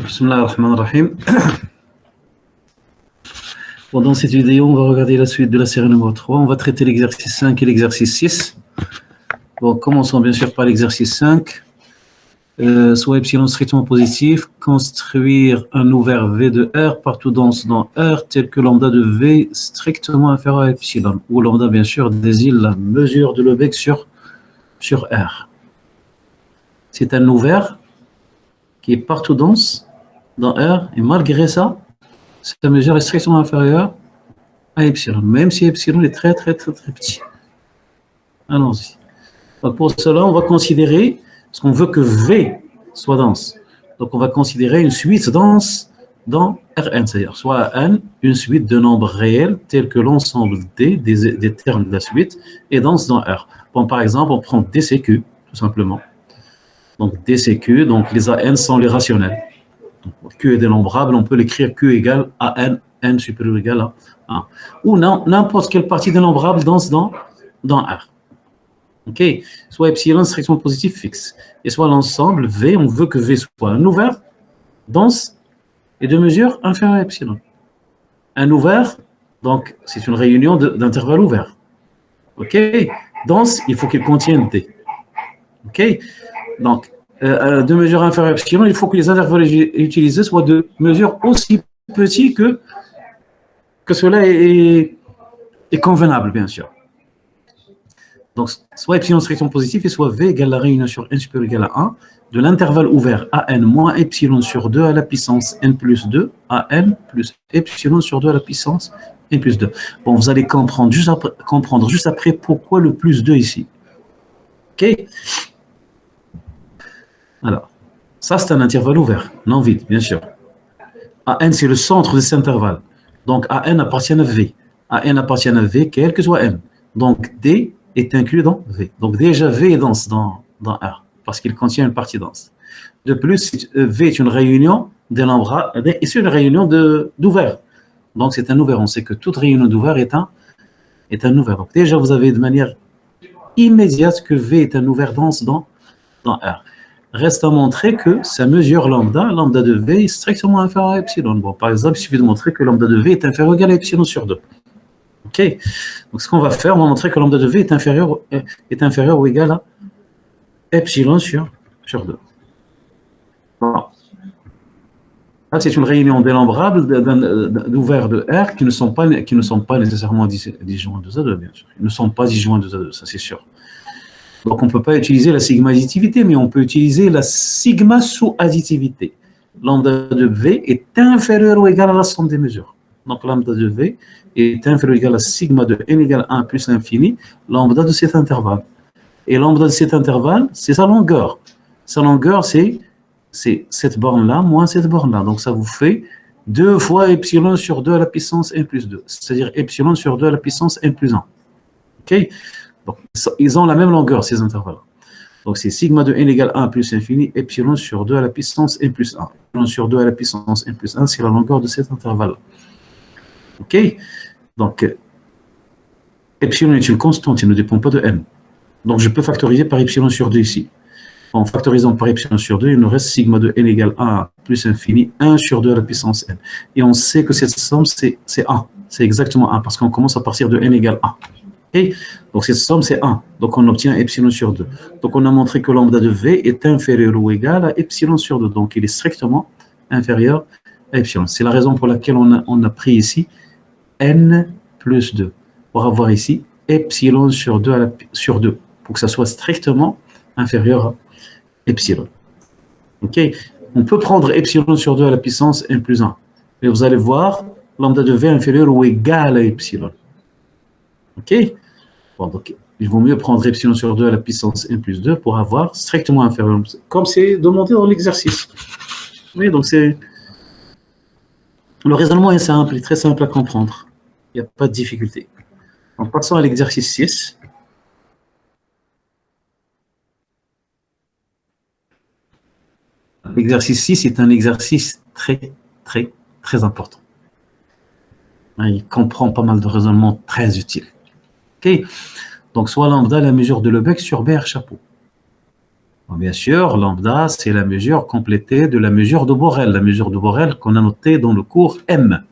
Bismillah ar-Rahman ar-Rahim. Bon, dans cette vidéo, on va regarder la suite de la série numéro 3. On va traiter l'exercice 5 et l'exercice 6. Bon, commençons bien sûr par l'exercice 5. Soit epsilon strictement positif, construire un ouvert V de R partout dense dans R tel que lambda de V strictement inférieur à epsilon. Où lambda, bien sûr, désigne la mesure de Lebesgue sur R. C'est un ouvert qui est partout dense dans R, et malgré ça, sa mesure est strictement inférieure à epsilon, même si epsilon est très petit. Allons-y. Pour cela, on va considérer, parce qu'on veut que V soit dense, donc on va considérer une suite dense dans Rn, c'est-à-dire soit N, une suite de nombres réels tels que l'ensemble des termes de la suite est dense dans R. Bon, par exemple, on prend DCQ, tout simplement. Donc DCQ, donc les AN sont les rationnels. Donc, Q est dénombrable, on peut l'écrire Q égale à N, N supérieur ou égal à 1. Ou n'importe quelle partie dénombrable dense dans R. Ok, soit epsilon strictement positif fixe, et soit l'ensemble V, on veut que V soit un ouvert, dense, et de mesure inférieure à epsilon. Un ouvert, donc c'est une réunion d'intervalles ouverts. Ok, dense, il faut qu'il contienne D. Ok, donc de mesure inférieure à epsilon, il faut que les intervalles utilisés soient de mesure aussi petits que cela est convenable, bien sûr. Donc, soit epsilon strictement positif, et soit V égale la réunion sur N supérieur ou égal à 1 de l'intervalle ouvert AN moins epsilon sur 2 à la puissance N plus 2, AN plus epsilon sur 2 à la puissance N plus 2. Bon, vous allez comprendre juste après pourquoi le plus 2 ici. Ok? Alors, ça c'est un intervalle ouvert, non vide, bien sûr. AN c'est le centre de cet intervalle. Donc AN appartient à V. AN appartient à V, quel que soit N. Donc D est inclus dans V. Donc déjà V est dense dans R, parce qu'il contient une partie dense. De plus, V est une réunion des nombres, et c'est une réunion d'ouvert. Donc c'est un ouvert. On sait que toute réunion d'ouvert est un ouvert. Donc déjà vous avez de manière immédiate que V est un ouvert dense dans R. Reste à montrer que sa mesure lambda de V est strictement inférieure à epsilon. Bon, par exemple, il suffit de montrer que lambda de V est inférieur ou égal à epsilon sur 2. Ok. Donc ce qu'on va faire, on va montrer que lambda de V est inférieur ou égal à epsilon sur 2. Bon. Là, c'est une réunion dénombrable d'ouverts de R qui ne sont pas nécessairement disjoints de A2, bien sûr. Ils ne sont pas disjoints de A2, ça c'est sûr. Donc, on ne peut pas utiliser la sigma-additivité, mais on peut utiliser la sigma-sous-additivité. Lambda de V est inférieur ou égal à la somme des mesures. Donc, lambda de V est inférieur ou égal à sigma de n égale 1 plus l'infini, lambda de cet intervalle. Et lambda de cet intervalle, c'est sa longueur. Sa longueur, c'est cette borne-là moins cette borne-là. Donc, ça vous fait 2 fois epsilon sur 2 à la puissance n plus 2. C'est-à-dire epsilon sur 2 à la puissance n plus 1. OK ? Donc, ils ont la même longueur, ces intervalles. Donc, c'est sigma de n égale 1 plus infini, epsilon sur 2 à la puissance n plus 1. Epsilon sur 2 à la puissance n plus 1, c'est la longueur de cet intervalle. OK? Donc, epsilon est une constante, il ne dépend pas de n. Donc, je peux factoriser par epsilon sur 2 ici. En factorisant par epsilon sur 2, il nous reste sigma de n égale 1 plus infini, 1 sur 2 à la puissance n. Et on sait que cette somme, c'est 1. C'est exactement 1, parce qu'on commence à partir de n égale 1. Okay. Donc cette somme c'est 1, donc on obtient epsilon sur 2. Donc on a montré que lambda de V est inférieur ou égal à epsilon sur 2, donc il est strictement inférieur à epsilon. C'est la raison pour laquelle on a pris ici n plus 2, pour avoir ici epsilon sur 2, pour que ça soit strictement inférieur à epsilon. Ok. On peut prendre epsilon sur 2 à la puissance n plus 1, mais vous allez voir lambda de V inférieur ou égal à epsilon. Ok. Bon, donc, il vaut mieux prendre epsilon sur 2 à la puissance n plus 2 pour avoir strictement inférieur, comme c'est demandé dans l'exercice. Oui, donc le raisonnement est simple, il est très simple à comprendre. Il n'y a pas de difficulté. Donc, passons à l'exercice 6. L'exercice 6 est un exercice très important. Il comprend pas mal de raisonnements très utiles. Ok. Donc, soit lambda, la mesure de Lebesgue sur BR chapeau. Bon, bien sûr, lambda, c'est la mesure complétée de la mesure de Borel. La mesure de Borel qu'on a notée dans le cours M.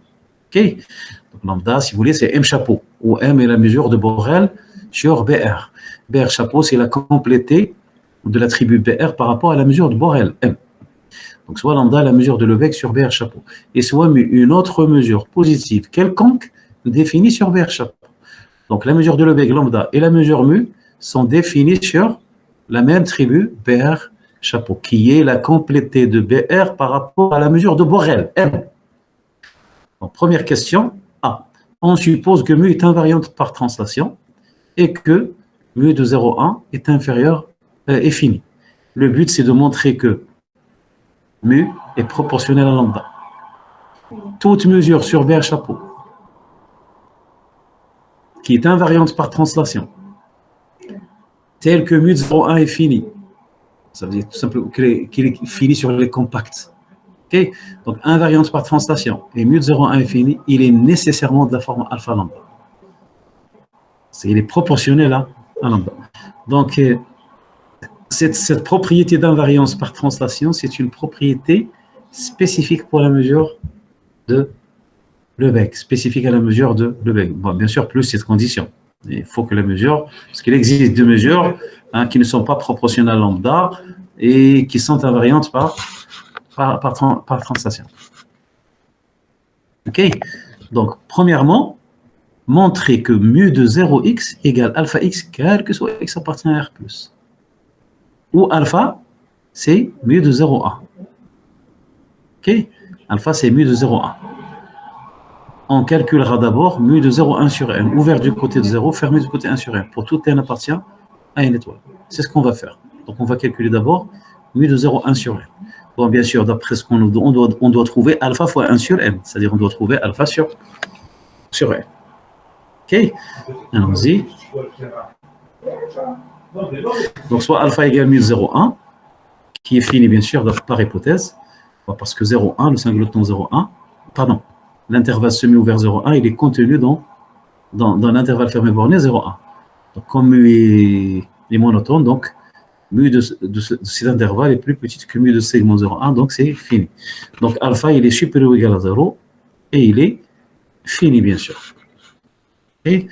OK? Donc, lambda, si vous voulez, c'est M chapeau, où M est la mesure de Borel sur BR. BR chapeau, c'est la complétée de l'attribut BR par rapport à la mesure de Borel, M. Donc, soit lambda, la mesure de Lebesgue sur BR chapeau, et soit une autre mesure positive quelconque définie sur BR chapeau. Donc, la mesure de Lebesgue, lambda, et la mesure mu sont définies sur la même tribu BR chapeau, qui est la complétée de BR par rapport à la mesure de Borel, M. Donc, première question, A. On suppose que mu est invariante par translation et que mu de 0,1 est inférieur, est fini. Le but, c'est de montrer que mu est proportionnel à lambda. Toute mesure sur BR chapeau qui est invariante par translation, telle que mu de 0,1 est fini, ça veut dire tout simplement qu'il est fini sur les compacts. Okay? Donc, invariante par translation et mu de 0,1 est fini, il est nécessairement de la forme alpha lambda. Il est proportionnel à lambda. Donc, cette propriété d'invariance par translation, c'est une propriété spécifique pour la mesure de Lebesgue, spécifique à la mesure de Lebesgue. Bon, bien sûr, plus cette condition. Il faut que la mesure, parce qu'il existe deux mesures qui ne sont pas proportionnelles à lambda et qui sont invariantes par translation. OK? Donc, premièrement, montrer que mu de 0x égale alpha x, quel que soit x appartient à R+. Où alpha, c'est mu de 0,1. OK? Alpha, c'est mu de 0,1. On calculera d'abord mu de 0,1 sur n, ouvert du côté de 0, fermé du côté 1 sur n. Pour tout n appartient à une étoile. C'est ce qu'on va faire. Donc, on va calculer d'abord mu de 0,1 sur n. Bon, bien sûr, d'après ce qu'on nous donne, on doit trouver alpha fois 1 sur n. C'est-à-dire, on doit trouver alpha sur n. OK? Allons-y. Donc, soit alpha égale mu de 0,1, qui est fini, bien sûr, par hypothèse, parce que 0,1, le singleton 0,1, pardon, l'intervalle semi-ouvert 0,1, il est contenu dans l'intervalle fermé borné 0,1. Donc, comme mu est monotone, donc mu de cet intervalle est plus petite que mu de segment 0,1, donc c'est fini. Donc, alpha, il est supérieur ou égal à 0, et il est fini, bien sûr. Et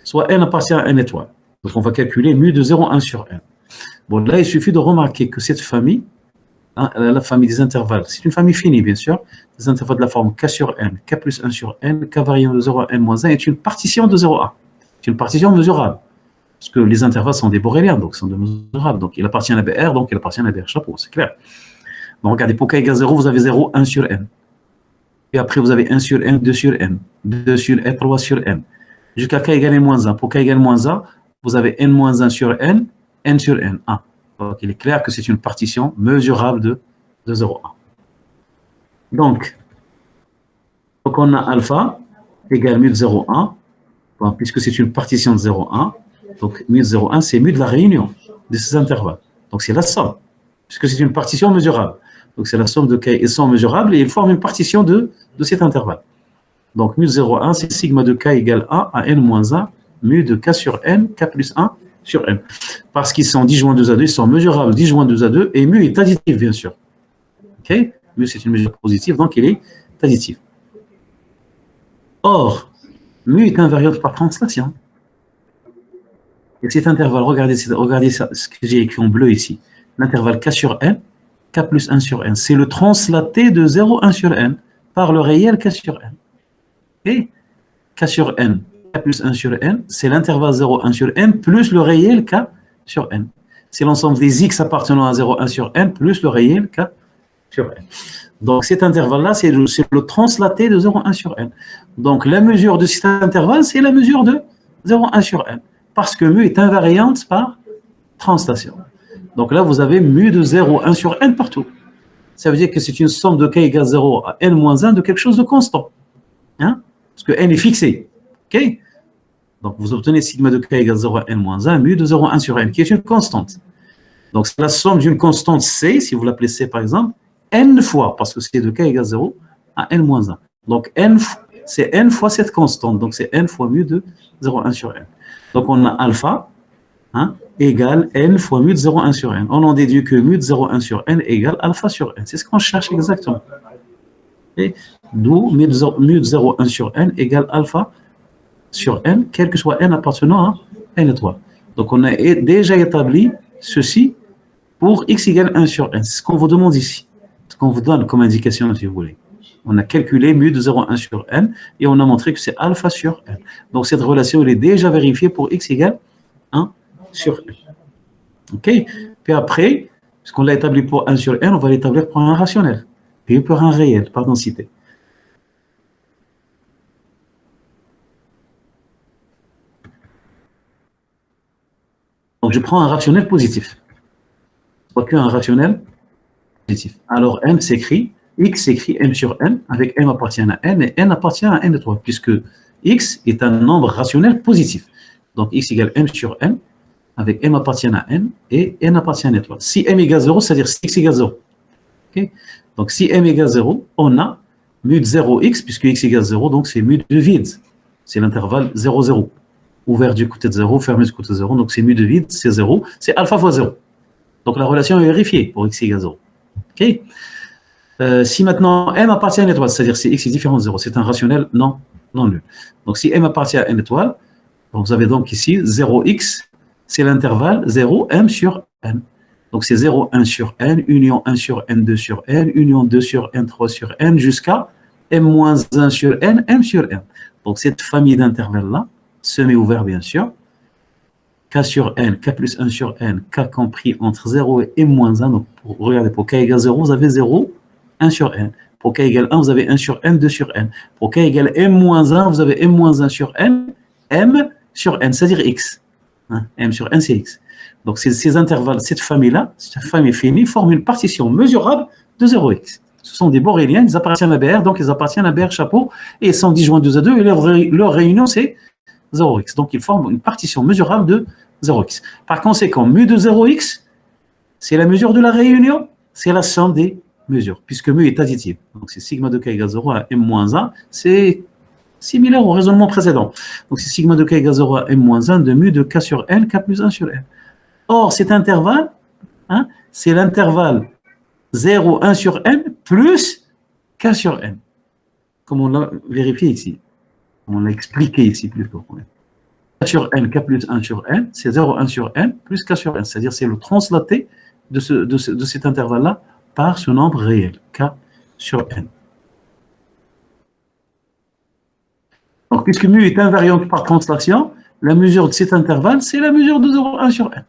soit n appartient à n étoile. Donc, on va calculer mu de 0,1 sur n. Bon, là, il suffit de remarquer que cette famille, la famille des intervalles, c'est une famille finie, bien sûr, des intervalles de la forme k sur n, k plus 1 sur n, k variant de 0 à n moins 1 est une partition de 0 à. C'est une partition mesurable. Parce que les intervalles sont des boréliens, donc sont des mesurables. Donc, il appartient à BR, donc il appartient à BR chapeau, c'est clair. Donc, regardez, pour k égale 0, vous avez 0, 1 sur n. Et après, vous avez 1 sur n, 2 sur n, 2 sur n, 3 sur n. Jusqu'à k égale moins 1. Pour k égale moins 1, vous avez n moins 1 sur n, n sur n, 1. Donc, il est clair que c'est une partition mesurable de 0,1. Donc, on a alpha égale mu de 0,1, bon, puisque c'est une partition de 0,1. Donc, mu de 0,1, c'est mu de la réunion de ces intervalles. Donc, c'est la somme, puisque c'est une partition mesurable. Donc, c'est la somme de k et son mesurable, et il forme une partition de cet intervalle. Donc, mu de 0,1, c'est sigma de k égale 1 à n moins 1, mu de k sur n, k plus 1 sur n. Parce qu'ils sont disjoints 2 à 2, ils sont mesurables disjoints 2 à 2, et mu est additif, bien sûr. OK? Mu, c'est une mesure positive, donc il est additif. Or, mu est invariante par translation. Et cet intervalle, regardez ça, ce que j'ai écrit en bleu ici. L'intervalle k sur n, k plus 1 sur n. C'est le translaté de 0,1 sur n par le réel k sur n. Okay? K sur n, k plus 1 sur n, c'est l'intervalle 0,1 sur n plus le réel k sur n. C'est l'ensemble des x appartenant à 0,1 sur n plus le réel k sur n. Donc cet intervalle-là, c'est le translaté de 0,1 sur n. Donc la mesure de cet intervalle, c'est la mesure de 0,1 sur n. Parce que mu est invariante par translation. Donc là, vous avez mu de 0,1 sur n partout. Ça veut dire que c'est une somme de k égale 0 à n moins 1 de quelque chose de constant. Hein? Parce que n est fixé. Okay? Donc vous obtenez sigma de k égale 0 à n moins 1, mu de 0,1 sur n, qui est une constante. Donc c'est la somme d'une constante c, si vous l'appelez c par exemple, n fois, parce que c'est de k égale 0 à n moins 1. Donc n, c'est n fois cette constante. Donc c'est n fois mu de 0,1 sur n. Donc on a alpha hein, égale n fois mu de 0,1 sur n. On en déduit que mu de 0,1 sur n égale alpha sur n. C'est ce qu'on cherche exactement. Et d'où mu de 0,1 sur n égale alpha sur n, quel que soit n appartenant à n étoile. Donc, on a déjà établi ceci pour x égale 1 sur n. C'est ce qu'on vous demande ici. Ce qu'on vous donne comme indication, si vous voulez. On a calculé mu de 0,1 sur n et on a montré que c'est alpha sur n. Donc, cette relation, elle est déjà vérifiée pour x égale 1 sur n. OK? Puis après, ce qu'on l'a établi pour 1 sur n, on va l'établir pour un rationnel. Puis pour un réel, par densité. Donc, je prends un rationnel positif. Soit qu'un rationnel positif. Alors, m s'écrit, x s'écrit m sur n, avec m appartient à n, et n appartient à n étoile, puisque x est un nombre rationnel positif. Donc, x égale m sur n, avec m appartient à n, et n appartient à n étoile. Si m égale 0, c'est-à-dire si x égale 0. Okay? Donc, si m égale 0, on a mu de 0x, puisque x égale 0, donc c'est mu de vide. C'est l'intervalle 0, 0. Ouvert du côté de 0, fermé du côté de 0. Donc, c'est mu de vide, c'est 0. C'est alpha fois 0. Donc, la relation est vérifiée pour x égale 0. OK? Si maintenant m appartient à une étoile, c'est-à-dire si x est différent de 0, c'est un rationnel non nul. Donc, si m appartient à une étoile, vous avez donc ici 0x, c'est l'intervalle 0, m sur n. Donc, c'est 0, 1 sur n, union 1 sur n, 2 sur n, union 2 sur n, 3 sur n, jusqu'à m moins 1 sur n, m sur n. Donc, cette famille d'intervalles-là, semi-ouvert bien sûr, k sur n, k plus 1 sur n, k compris entre 0 et m moins 1. Donc, regardez, pour k égale 0, vous avez 0, 1 sur n. Pour k égale 1, vous avez 1 sur n, 2 sur n. Pour k égale m moins 1, vous avez m moins 1 sur n, m sur n, c'est-à-dire x. Hein, m sur n, c'est x. Donc, ces intervalles, cette famille-là, cette famille finie, forme une partition mesurable de 0x. Ce sont des boréliens, ils appartiennent à BR, donc ils appartiennent à BR chapeau, et ils sont disjoints 2 à 2, et leur réunion, c'est 0x. Donc, ils forment une partition mesurable de 0x. Par conséquent, mu de 0x, c'est la mesure de la réunion, c'est la somme des mesures, puisque mu est additive. Donc, c'est sigma de k égale 0 à m moins 1, c'est similaire au raisonnement précédent. Donc, c'est sigma de k égale 0 à m moins 1 de mu de k sur n, k plus 1 sur n. Or, cet intervalle, hein, c'est l'intervalle 0, 1 sur n plus k sur n, comme on l'a vérifié ici. On l'a expliqué ici plutôt. K sur n, k plus 1 sur n, c'est 0, 1 sur n plus k sur n. C'est-à-dire c'est le translaté de cet intervalle-là par ce nombre réel, k sur n. Donc, puisque mu est invariante par translation, la mesure de cet intervalle, c'est la mesure de 0, 1 sur n.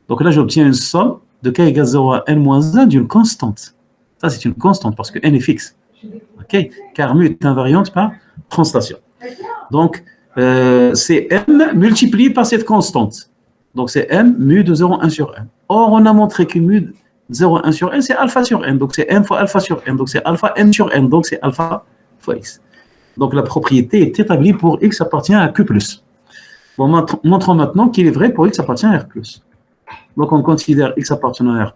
Donc là, j'obtiens une somme de k égale 0 à n moins 1 d'une constante. Ça, c'est une constante parce que n est fixe. Okay? Car mu est invariante par translation. Donc, c'est m multiplié par cette constante. Donc, c'est m mu de 0,1 sur n. Or, on a montré que mu de 0,1 sur n, c'est alpha sur n. Donc, c'est m fois alpha sur n. Donc, c'est alpha n sur n. Donc, c'est alpha fois x. Donc, la propriété est établie pour x appartient à q+. Bon, montrons maintenant qu'il est vrai pour x appartient à r+. Donc, on considère x appartenant à R+,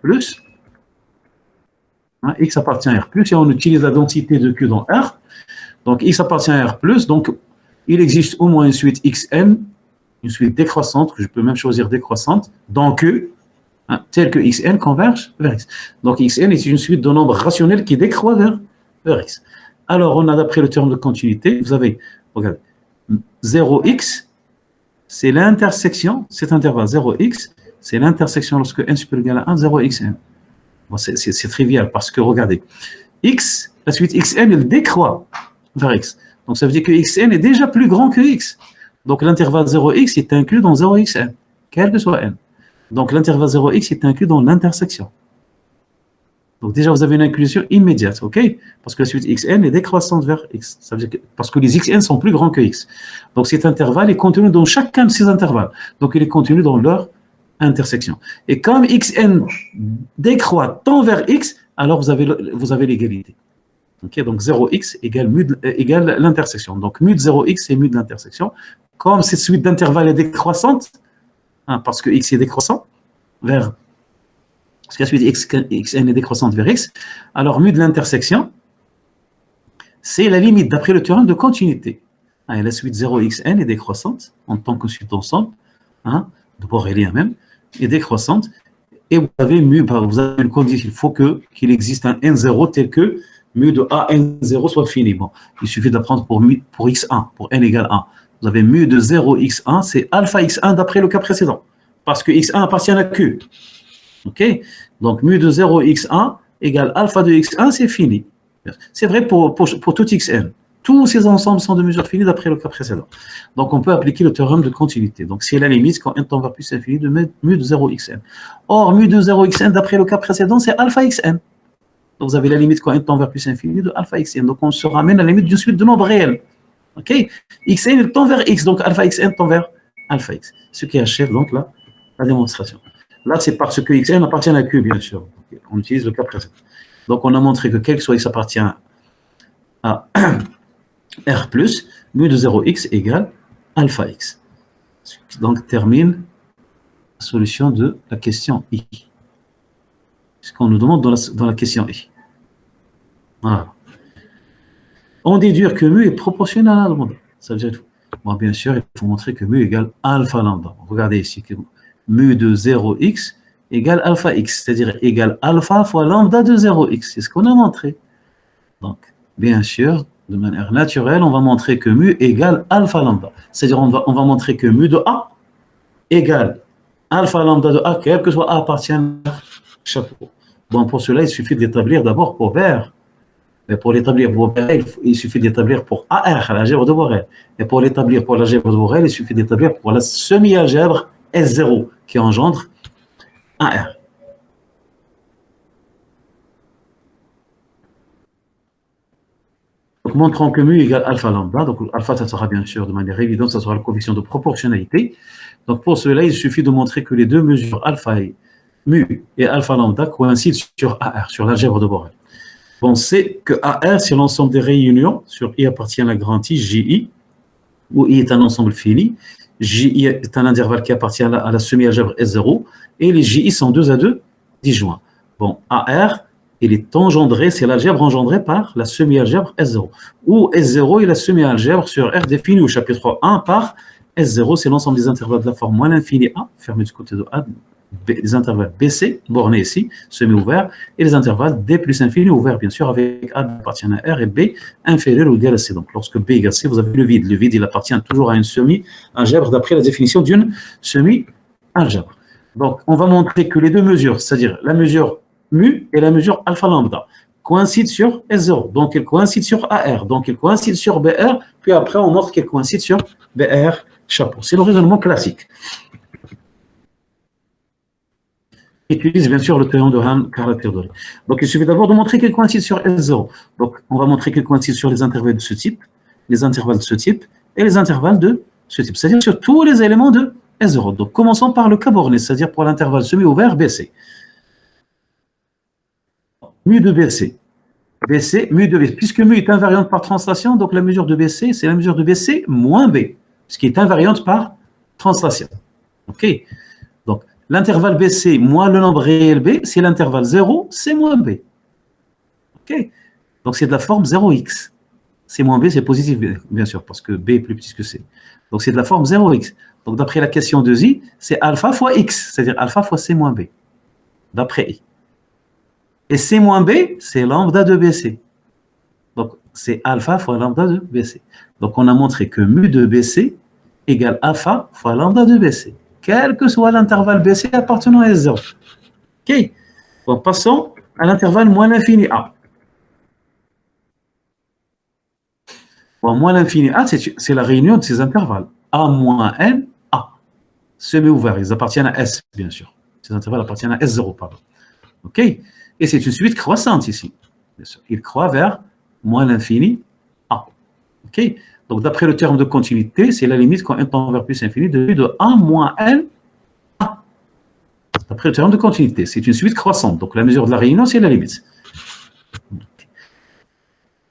hein, x appartient à R+, et on utilise la densité de Q dans R. Donc, x appartient à R+, donc il existe au moins une suite xn, une suite décroissante, que je peux même choisir décroissante, dans Q, hein, telle que xn converge vers x. Donc, xn est une suite de nombres rationnels qui décroît vers x. Alors, on a d'après le terme de continuité, vous avez, regardez, 0x, c'est l'intersection, cet intervalle 0x, c'est l'intersection lorsque n supérieur égal à 1, 0xn. Bon, c'est trivial parce que, regardez, x, la suite xn, elle décroît vers x. Donc, ça veut dire que xn est déjà plus grand que x. Donc, l'intervalle 0x est inclus dans 0xn, quel que soit n. Donc, l'intervalle 0x est inclus dans l'intersection. Donc, déjà, vous avez une inclusion immédiate, OK? Parce que la suite xn est décroissante vers x. Ça veut dire que, parce que les xn sont plus grands que x. Donc, cet intervalle est contenu dans chacun de ces intervalles. Donc, il est contenu dans leur intersection. Et comme xn décroît tant vers x, alors vous avez l'égalité. Okay, donc 0x égale l'intersection. Donc mu de 0x c'est mu de l'intersection. Comme cette suite d'intervalles est décroissante, hein, parce que x est décroissant vers, parce que la suite xn est décroissante vers x, alors mu de l'intersection, c'est la limite d'après le théorème de continuité. Hein, et la suite 0xn est décroissante en tant que suite d'ensemble, hein, de borélien même, est décroissante. Et vous avez vous avez une condition, il faut qu'il existe un N0 tel que mu de A N0 soit fini. Bon, il suffit d'apprendre pour X1, pour N égale 1. Vous avez mu de 0 X1, c'est alpha X1 d'après le cas précédent. Parce que X1 appartient à Q. OK? Donc, mu de 0 X1 égale alpha de X1, c'est fini. C'est vrai pour tout Xn. Tous ces ensembles sont de mesures finies d'après le cas précédent. Donc, on peut appliquer le théorème de continuité. Donc, c'est la limite quand n tend vers plus infini de mu de 0xn. Or, mu de 0xn, d'après le cas précédent, c'est alpha xn. Donc, vous avez la limite quand n tend vers plus infini de alpha xn. Donc, on se ramène à la limite d'une suite de nombres réels. OK? Xn, il tend vers x. Donc, alpha xn tend vers alpha x. Ce qui achève donc la démonstration. Là, c'est parce que xn appartient à q, bien sûr. On utilise le cas précédent. Donc, on a montré que quel que soit x appartient à R plus, mu de 0x égale alpha x. Donc, termine la solution de la question I. Ce qu'on nous demande dans la question I. Voilà. On déduit que mu est proportionnel à lambda. Ça veut dire, bon, bien sûr, il faut montrer que mu égale alpha lambda. Regardez ici, que mu de 0x égale alpha x, c'est-à-dire égale alpha fois lambda de 0x. C'est ce qu'on a montré. Donc, bien sûr, de manière naturelle, on va montrer que mu égale alpha lambda. C'est-à-dire, on va montrer que mu de A égale alpha lambda de A, quel que soit A appartient à chapeau. Bon, pour cela, il suffit d'établir d'abord pour VR. Mais pour l'établir pour VR, il suffit d'établir pour AR, l'algèbre de Borel. Et pour l'établir pour l'algèbre de Borel, il suffit d'établir pour la semi-algèbre S0 qui engendre AR. Donc, montrons que mu égale alpha lambda. Donc, alpha, ça sera bien sûr de manière évidente, ça sera la coefficient de proportionnalité. Donc, pour cela, il suffit de montrer que les deux mesures alpha et mu et alpha lambda coïncident sur AR, sur l'algèbre de Borel. On sait que AR, c'est l'ensemble des réunions sur I appartient à la grande I, JI, où I est un ensemble fini. JI est un intervalle qui appartient à la semi-algèbre S0, et les JI sont 2 à 2 disjoints. Bon, AR, il est engendré, c'est l'algèbre engendrée par la semi-algèbre S0, où S0 est la semi-algèbre sur R définie au chapitre 1 par S0, c'est l'ensemble des intervalles de la forme moins l'infini A, fermé du côté de A, les intervalles BC, bornés ici, semi-ouverts, et les intervalles D plus infini ouverts, bien sûr, avec A appartient à R et B inférieur ou égal à C. Donc, lorsque B égale C, vous avez le vide. Le vide, il appartient toujours à une semi-algèbre d'après la définition d'une semi-algèbre. Donc, on va montrer que les deux mesures, c'est-à-dire la mesure mu et la mesure alpha lambda, coïncident sur S0. Donc, elles coïncident sur AR. Donc, elles coïncident sur BR. Puis après, on montre qu'elles coïncident sur BR chapeau. C'est le raisonnement classique. Utilise bien sûr le théorème de Han caractère donné. Donc il suffit d'abord de montrer qu'elle coïncide sur S0. Donc on va montrer qu'elle coïncide sur les intervalles de ce type, les intervalles de ce type et les intervalles de ce type, c'est-à-dire sur tous les éléments de S0. Donc commençons par le cas borné, c'est-à-dire pour l'intervalle semi-ouvert BC. Mu de BC. BC, mu de BC. Puisque mu est invariante par translation, donc la mesure de BC, c'est la mesure de BC moins B, ce qui est invariante par translation. OK. Donc l'intervalle BC moins le nombre réel B, c'est l'intervalle 0, C moins B. OK. Donc, c'est de la forme 0x. C moins B, c'est positif, bien sûr, parce que B est plus petit que C. Donc, c'est de la forme 0x. Donc, d'après la question de I, c'est alpha fois x, c'est-à-dire alpha fois C moins B, d'après I. Et C moins B, c'est lambda de BC. Donc, c'est alpha fois lambda de BC. Donc, on a montré que mu de BC égale alpha fois lambda de BC, quel que soit l'intervalle BC appartenant à S0. OK. Bon, passons à l'intervalle moins l'infini A. Bon, moins l'infini A, c'est la réunion de ces intervalles. A moins N, A. Semi-ouvert, ils appartiennent à S, bien sûr. Ces intervalles appartiennent à S0, pardon. OK. Et c'est une suite croissante ici. Bien sûr. Il croît vers moins l'infini A. OK. Donc, d'après le terme de continuité, c'est la limite quand n tend vers plus infini de 1 moins n A. D'après le terme de continuité, c'est une suite croissante. Donc, la mesure de la réunion, c'est la limite.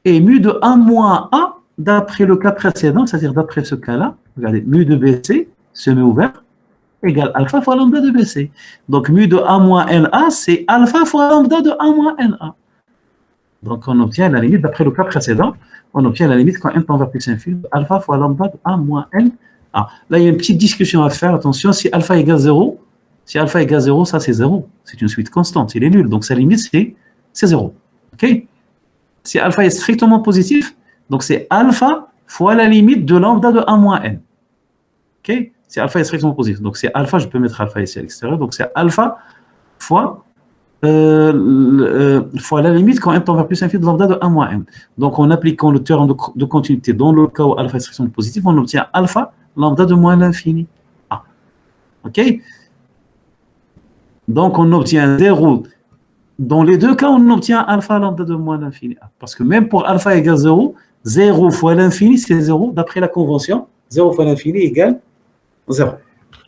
Et mu de 1 moins A, d'après le cas précédent, c'est-à-dire d'après ce cas-là, regardez, mu de BC, semi-ouvert, égale alpha fois lambda de BC. Donc, mu de 1 moins NA, c'est alpha fois lambda de 1 moins NA. Donc, on obtient la limite, d'après le cas précédent, on obtient la limite quand n tend vers plus infini, alpha fois lambda de 1 moins N Ah, là, il y a une petite discussion à faire. Attention, si alpha égale 0, ça c'est 0. C'est une suite constante, il est nul. Donc sa limite, c'est 0. OK? Si alpha est strictement positif, donc c'est alpha fois la limite de lambda de 1 moins n. OK? Si alpha est strictement positif. Donc c'est alpha, je peux mettre alpha ici à l'extérieur. Donc c'est alpha fois la limite quand n tend vers plus infini de lambda de 1 moins n. Donc en appliquant le théorème de continuité dans le cas où alpha est strictement positif, on obtient alpha lambda de moins l'infini. Ah. OK? Donc on obtient 0. Dans les deux cas, on obtient alpha lambda de moins l'infini. Parce que même pour alpha égale 0, 0 fois l'infini, c'est 0. D'après la convention, 0 fois l'infini égale 0.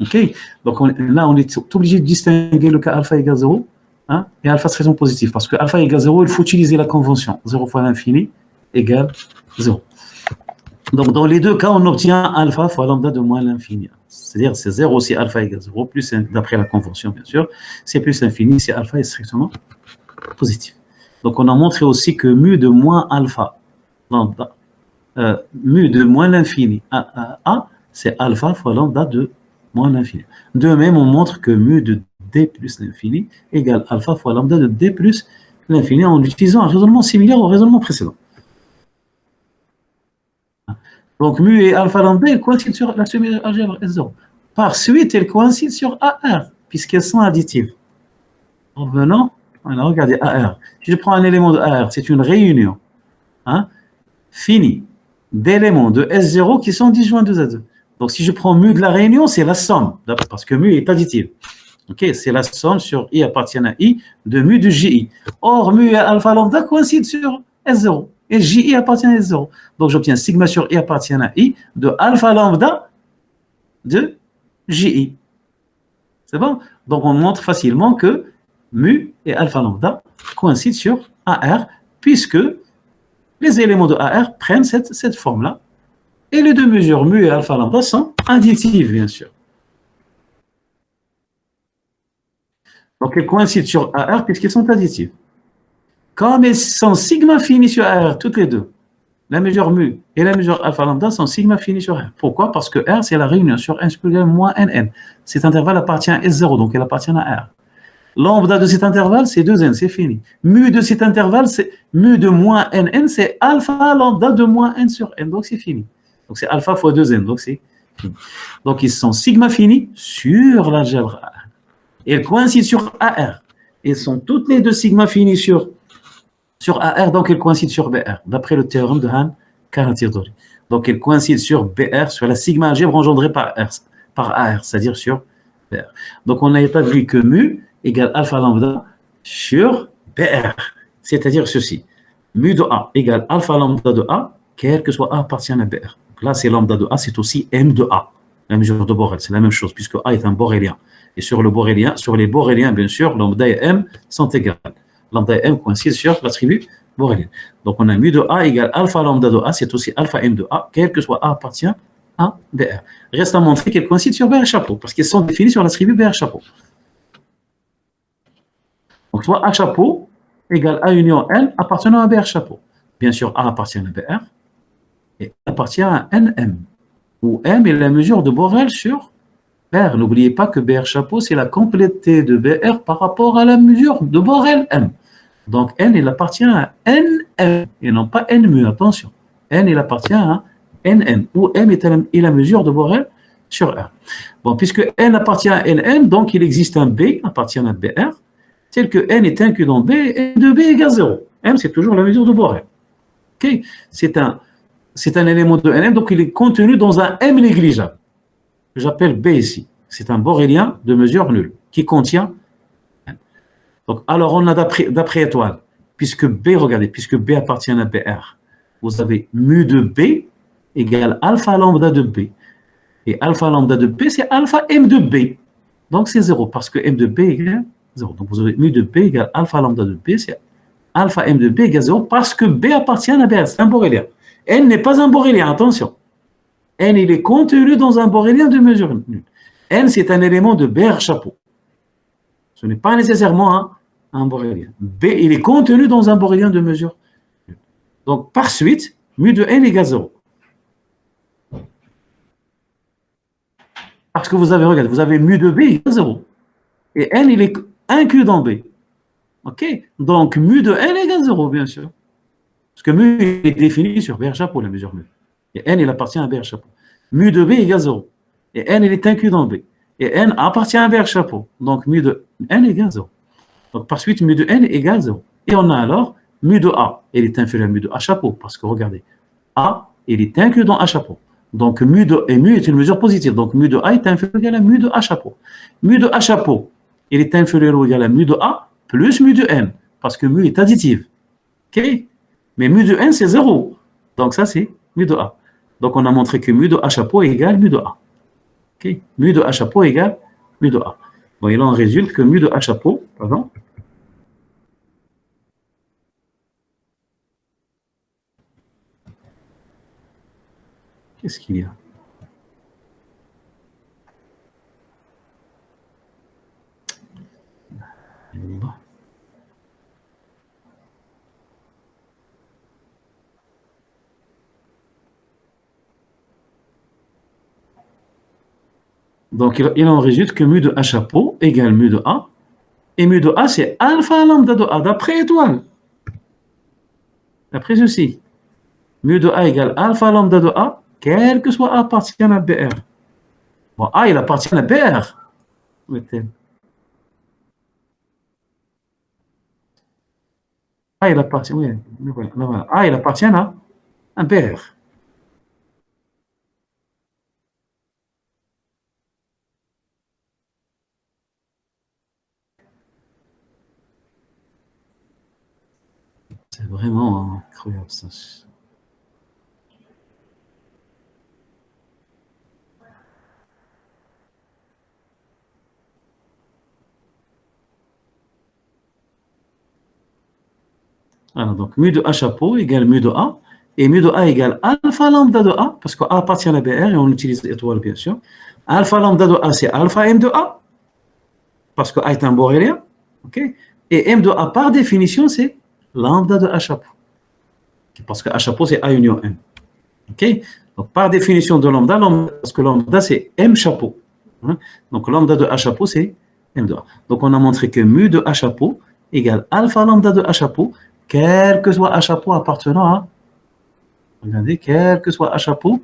OK? Donc là, on est obligé de distinguer le cas alpha égale 0 et alpha strictement positif. Parce que alpha égale 0, il faut utiliser la convention. 0 fois l'infini égale 0. Donc dans les deux cas, on obtient alpha fois lambda de moins l'infini. C'est-à-dire c'est 0 si alpha égale 0, plus d'après la convention, bien sûr. C'est plus infini si alpha est strictement positif. Donc on a montré aussi que mu de moins alpha lambda, mu de moins l'infini a, c'est alpha fois lambda de moins l'infini. De même, on montre que mu de d plus l'infini égale alpha fois lambda de d plus l'infini en utilisant un raisonnement similaire au raisonnement précédent. Donc mu et alpha lambda, elles coïncident sur la semi-algèbre S0. Par suite, elles coïncident sur AR, puisqu'elles sont additives. Revenons, regardez AR. Si je prends un élément de AR, c'est une réunion finie d'éléments de S0 qui sont disjoints de Z2. Donc si je prends mu de la réunion, c'est la somme, parce que mu est additive. Ok, c'est la somme sur I appartient à I de mu de JI. Or, mu et alpha lambda coïncident sur S0. Et JI appartient à S0. Donc j'obtiens sigma sur I appartient à I de alpha lambda de JI. C'est bon? Donc on montre facilement que mu et alpha lambda coïncident sur AR, puisque les éléments de AR prennent cette forme-là. Et les deux mesures mu et alpha lambda sont additives, bien sûr. Donc elles coïncident sur AR puisqu'elles sont additives. Comme elles sont sigma fini sur AR, toutes les deux, la mesure mu et la mesure alpha lambda sont sigma fini sur R. Pourquoi? Parce que R, c'est la réunion sur n supérieur moins nn. Cet intervalle appartient à S0, donc elle appartient à R. Lambda de cet intervalle, c'est 2n, c'est fini. Mu de cet intervalle, c'est mu de moins nn, c'est alpha lambda de moins n sur n, donc c'est fini. Donc c'est alpha fois 2n, donc c'est fini. Donc ils sont sigma finis sur l'algèbre AR. Et elles coïncident sur AR. Elles sont toutes les deux sigma finis sur AR, donc elles coïncident sur BR, d'après le théorème de Han-Karatirtori. Donc elles coïncident sur BR, sur la sigma algèbre engendrée par AR, c'est-à-dire sur BR. Donc on a établi que mu égale alpha lambda sur BR, c'est-à-dire ceci. Mu de A égale alpha lambda de A, quel que soit A appartient à BR. Donc là, c'est lambda de A, c'est aussi M de A, la mesure de Borel, c'est la même chose, puisque A est un borélien. Et sur les boréliens, bien sûr, lambda et M sont égales. Lambda et M coïncident sur l'attribut borélien. Donc on a mu de A égale alpha lambda de A, c'est aussi alpha M de A, quel que soit A appartient à BR. Reste à montrer qu'elles coïncident sur BR chapeau, parce qu'elles sont définies sur l'attribut BR chapeau. Donc soit A chapeau égale A union N appartenant à BR chapeau. Bien sûr, A appartient à BR et appartient à NM, où M est la mesure de Borel sur BR. N'oubliez pas que BR chapeau, c'est la complété de BR par rapport à la mesure de Borel M. Donc N, il appartient à NM et non pas N mu, attention. N, il appartient à NM, où M est la mesure de Borel sur R. Bon, puisque N appartient à NM, donc il existe un B appartient à BR, tel que N est inclus dans B, et de B égale 0. M, c'est toujours la mesure de Borel. Okay? C'est un élément de NM, donc il est contenu dans un M négligeable. J'appelle B ici. C'est un borélien de mesure nulle qui contient N. Donc, alors on a d'après étoile, puisque B appartient à BR, vous avez mu de B égale alpha lambda de B. Et alpha lambda de B, c'est alpha M de B. Donc c'est 0, parce que M de B égale 0. Donc vous avez mu de B égale alpha lambda de B, c'est alpha M de B égale 0, parce que B appartient à BR, c'est un borélien. N n'est pas un borélien, attention. N, il est contenu dans un borélien de mesure nulle. N, c'est un élément de BR chapeau. Ce n'est pas nécessairement un borélien. B, il est contenu dans un borélien de mesure nulle. Donc, par suite, mu de N égale 0. Parce que vous avez, regardez, vous avez mu de B égale 0. Et n, il est inclus dans B. OK? Donc, mu de n égale 0, bien sûr. Parce que mu est défini sur BR chapeau, la mesure mu. Et n, il appartient à BR chapeau. Mu de B égale 0. Et n, il est inclus dans B. Et n appartient à BR chapeau. Donc, mu de n égale 0. Donc, par suite, mu de n égale 0. Et on a alors mu de A. Il est inférieur à mu de A chapeau. Parce que, regardez, A, il est inclus dans A chapeau. Donc, mu est une mesure positive. Donc, mu de A est inférieur à mu de A chapeau. Mu de A chapeau, il est inférieur ou égal à mu de A plus mu de n. Parce que mu est additive. OK? Mais mu de n, c'est 0. Donc, ça, c'est mu de A. Donc, on a montré que mu de A chapeau égale mu de A. OK? Mu de A chapeau égale mu de A. Bon, et là, on résulte que mu de A chapeau, pardon. Qu'est-ce qu'il y a? Donc, il en résulte que mu de A chapeau égale mu de A. Et mu de A, c'est alpha lambda de A, d'après étoile. D'après ceci. Mu de A égale alpha lambda de A, quel que soit A appartient à BR. Bon, A, il appartient à BR. A, il appartient, oui, voilà. A, il appartient à un BR. C'est vraiment incroyable ça. Alors, donc, mu de A chapeau égale mu de A, et mu de A égale alpha lambda de A, parce que A appartient à la BR, et on utilise l'étoile, bien sûr. Alpha lambda de A, c'est alpha M de A, parce que A est un borélien, ok? Et M de A, par définition, c'est lambda de A chapeau. Parce que A chapeau, c'est A union M. Ok? Donc, par définition de lambda, parce que lambda, c'est M chapeau. Hein? Donc, lambda de A chapeau, c'est M de A. Donc, on a montré que mu de A chapeau égale alpha lambda de A chapeau, quel que soit A chapeau appartenant à, regardez, quel que soit A chapeau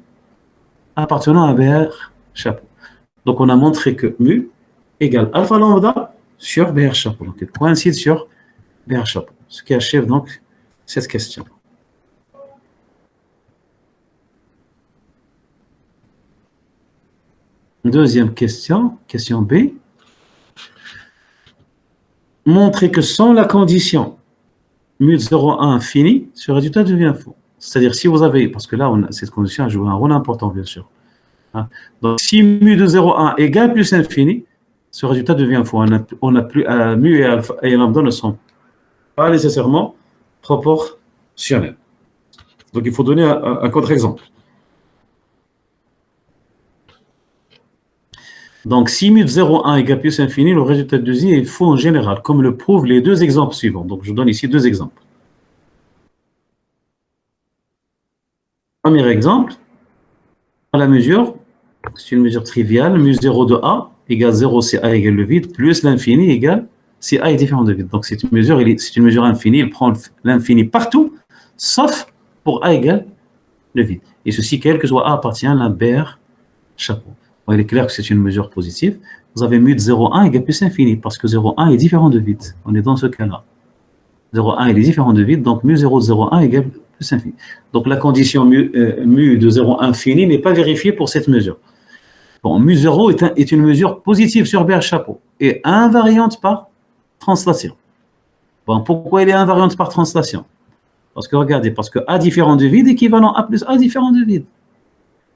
appartenant à BR chapeau. Donc, on a montré que mu égale alpha lambda sur BR chapeau. Donc, il coïncide sur BR chapeau. Ce qui achève donc cette question. Deuxième question, question B. Montrer que sans la condition mu de 0 à infini, ce résultat devient faux. C'est-à-dire si vous avez, parce que là, cette condition a joué un rôle important, bien sûr. Hein? Donc, si mu de 0 à 1 égale plus infini, ce résultat devient faux. On a plus, mu et alpha et lambda ne sont pas nécessairement proportionnels. Donc, il faut donner un contre-exemple. Donc, si mu de 0 à 1 égale plus infini, le résultat de Z est faux en général, comme le prouvent les deux exemples suivants. Donc, je donne ici deux exemples. Premier exemple, à la mesure, c'est une mesure triviale, mu 0 de A égale 0 si A égale le vide, plus l'infini égale si A est différent de vide. Donc, c'est une mesure infinie, il prend l'infini partout, sauf pour A égale le vide. Et ceci, quel que soit A, appartient à la BR chapeau. Bon, il est clair que c'est une mesure positive. Vous avez mu de 0,1 égale plus infini, parce que 0,1 est différent de vide. On est dans ce cas-là. 0,1 il est différent de vide, donc mu 0,01 égale plus infini. Donc la condition mu de 0,1 infini n'est pas vérifiée pour cette mesure. Bon, mu 0 est une mesure positive sur BR chapeau et invariante par translation. Bon, pourquoi elle est invariante par translation? Parce que regardez, parce que A différent de vide équivalent A plus A différent de vide.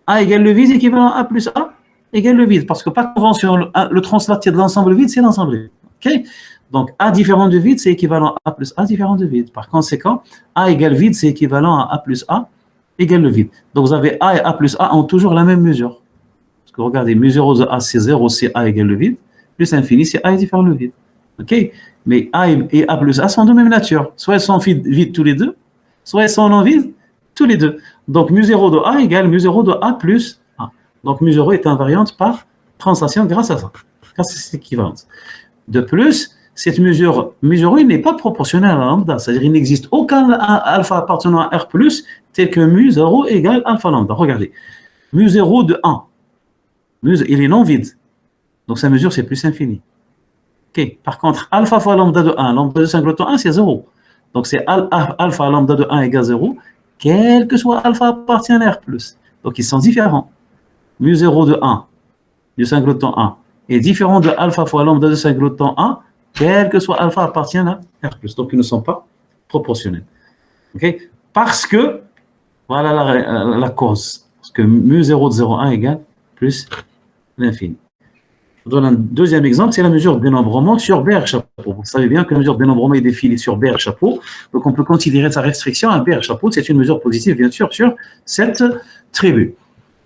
A égale le vide équivalent A plus A égale le vide. Parce que par convention, le translaté de l'ensemble vide, c'est l'ensemble vide. Okay? Donc A différent de vide, c'est équivalent à A plus A différent de vide. Par conséquent, A égale vide, c'est équivalent à A plus A égale le vide. Donc vous avez A et A plus A ont toujours la même mesure. Parce que regardez, mu 0 de A, c'est 0, c'est A égale le vide. Plus infini, c'est A est différent de vide. Ok? Mais A et A plus A sont de même nature. Soit elles sont vides tous les deux, soit elles sont non vides tous les deux. Donc mu 0 de A égale mu 0 de A plus A. Donc mu 0 est invariante par translation grâce à ça, grâce à cette équivalence. De plus, cette mesure 1 n'est pas proportionnelle à lambda, c'est-à-dire qu'il n'existe aucun alpha appartenant à R+, tel que mu0 égale alpha lambda. Regardez, mu0 de 1, il est non vide, donc sa mesure c'est plus infini. Okay. Par contre, alpha fois lambda de 1, lambda de singleton 1 c'est 0. Donc c'est alpha lambda de 1 égale 0, quel que soit alpha appartient à R+. Donc ils sont différents. Mu0 de 1 du singleton 1 est différent de alpha fois lambda de singleton 1, quel que soit alpha appartient à R+. Donc ils ne sont pas proportionnels. Okay. Parce que, voilà la cause. Parce que mu0 de 0,1 égale plus l'infini. Je vous donne un deuxième exemple, c'est la mesure de dénombrement sur BR chapeau. Vous savez bien que la mesure de dénombrement est définie sur BR chapeau, donc on peut considérer sa restriction à BR chapeau, c'est une mesure positive bien sûr sur cette tribu.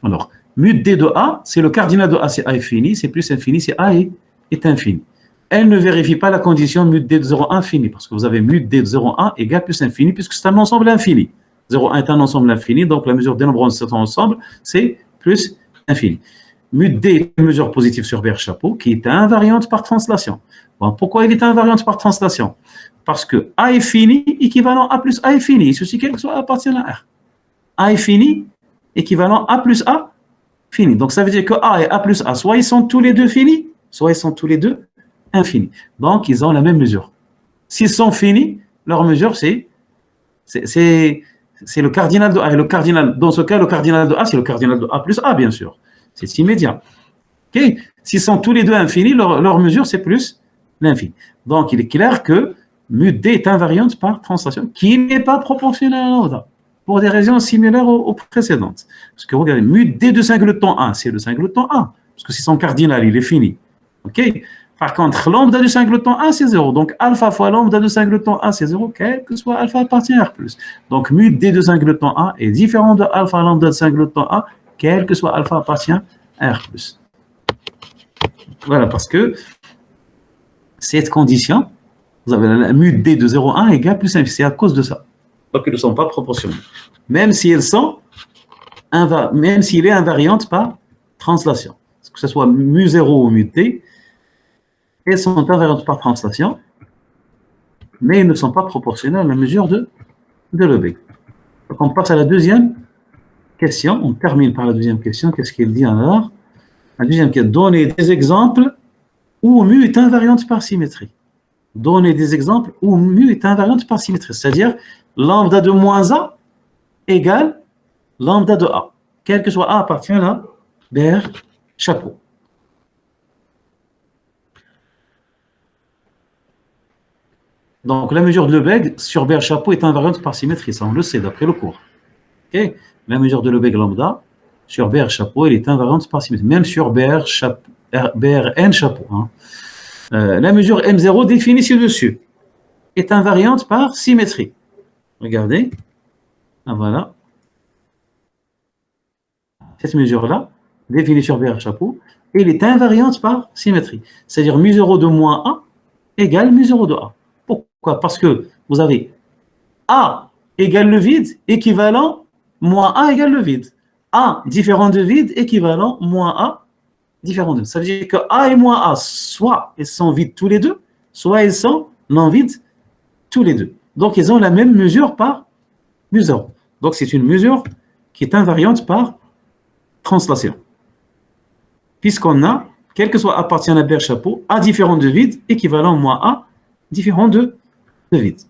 Alors, mu d de A, c'est le cardinal de A, c'est A est fini, c'est plus infini, c'est A est infini. Elle ne vérifie pas la condition mu d de 0,1 fini, parce que vous avez mu d de 0,1 égale plus infini, puisque c'est un ensemble infini. 0,1 est un ensemble infini, donc la mesure de dénombrement de cet ensemble, c'est plus infini. Mu d est une mesure positive sur BR chapeau qui est invariante par translation. Bon, pourquoi il est invariante par translation? Parce que A est fini équivalent A plus A est fini. Ceci quel que soit A appartient à R. A est fini équivalent A plus A fini. Donc ça veut dire que A et A plus A, soit ils sont tous les deux finis, soit ils sont tous les deux infinis. Donc ils ont la même mesure. S'ils sont finis, leur mesure c'est le cardinal de A. Et le cardinal, dans ce cas, le cardinal de A, c'est le cardinal de A plus A, bien sûr. C'est immédiat. Okay. S'ils sont tous les deux infinis, leur mesure, c'est plus l'infini. Donc, il est clair que mu d est invariante par translation, qui n'est pas proportionnelle à lambda, pour des raisons similaires aux précédentes. Parce que regardez, mu d de singleton 1, c'est le singleton 1, parce que c'est son cardinal, il est fini. Okay. Par contre, lambda du singleton 1, c'est 0. Donc, alpha fois lambda de singleton 1, c'est 0, quel que soit alpha appartient à R+. Donc, mu d de singleton 1 est différent de alpha lambda de singleton 1, quel que soit alpha appartient à R+. Voilà, parce que cette condition, vous avez la mu d de 0,1 égale plus infini. C'est à cause de ça. Donc, ils ne sont pas proportionnels. Même si elles sont, même s'il est invariante par translation. Que ce soit mu0 ou mu d, elles sont invariantes par translation, mais elles ne sont pas proportionnelles à la mesure de Lebesgue. Donc, on passe à la deuxième question, on termine par la deuxième question. Qu'est-ce qu'il dit alors? La deuxième question, donnez des exemples où mu est invariante par symétrie. Donnez des exemples où mu est invariante par symétrie, c'est-à-dire lambda de moins A égale lambda de A. Quel que soit A appartient à BR chapeau. Donc la mesure de Lebesgue sur BR chapeau est invariante par symétrie, ça on le sait d'après le cours. Okay. La mesure de Lebesgue lambda sur BR chapeau, elle est invariante par symétrie, même sur BRN chapeau. Hein. La mesure M0 définie ci-dessus est invariante par symétrie. Regardez. Ah, voilà. Cette mesure-là, définie sur BR chapeau, elle est invariante par symétrie. C'est-à-dire mu0 de moins A égale mu0 de A. Pourquoi? Parce que vous avez A égale le vide, équivalent moins A égale le vide. A différent de vide, équivalent moins A différent de vide. Ça veut dire que A et moins A, soit ils sont vides tous les deux, soit ils sont non vides tous les deux. Donc ils ont la même mesure par mu0. Donc c'est une mesure qui est invariante par translation. Puisqu'on a, quel que soit appartient à BR chapeau, A différent de vide, équivalent moins A différent de vide.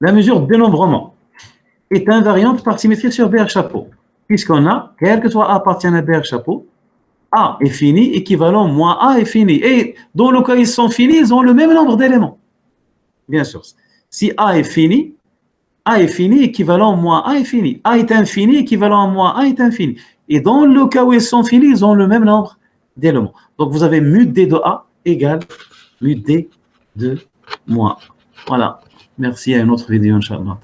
La mesure de dénombrement est invariante par symétrie sur BR chapeau, puisqu'on a, quel que soit A appartient à BR chapeau, A est fini, équivalent moins A est fini. Et dans le cas où ils sont finis, ils ont le même nombre d'éléments. Bien sûr. Si A est fini, équivalent moins A est fini. A est infini, équivalent à moins A est infini. Et dans le cas où ils sont finis, ils ont le même nombre d'éléments. Donc vous avez mu d de A égale mu d de moins A. Voilà. Merci, à une autre vidéo, Inch'Allah.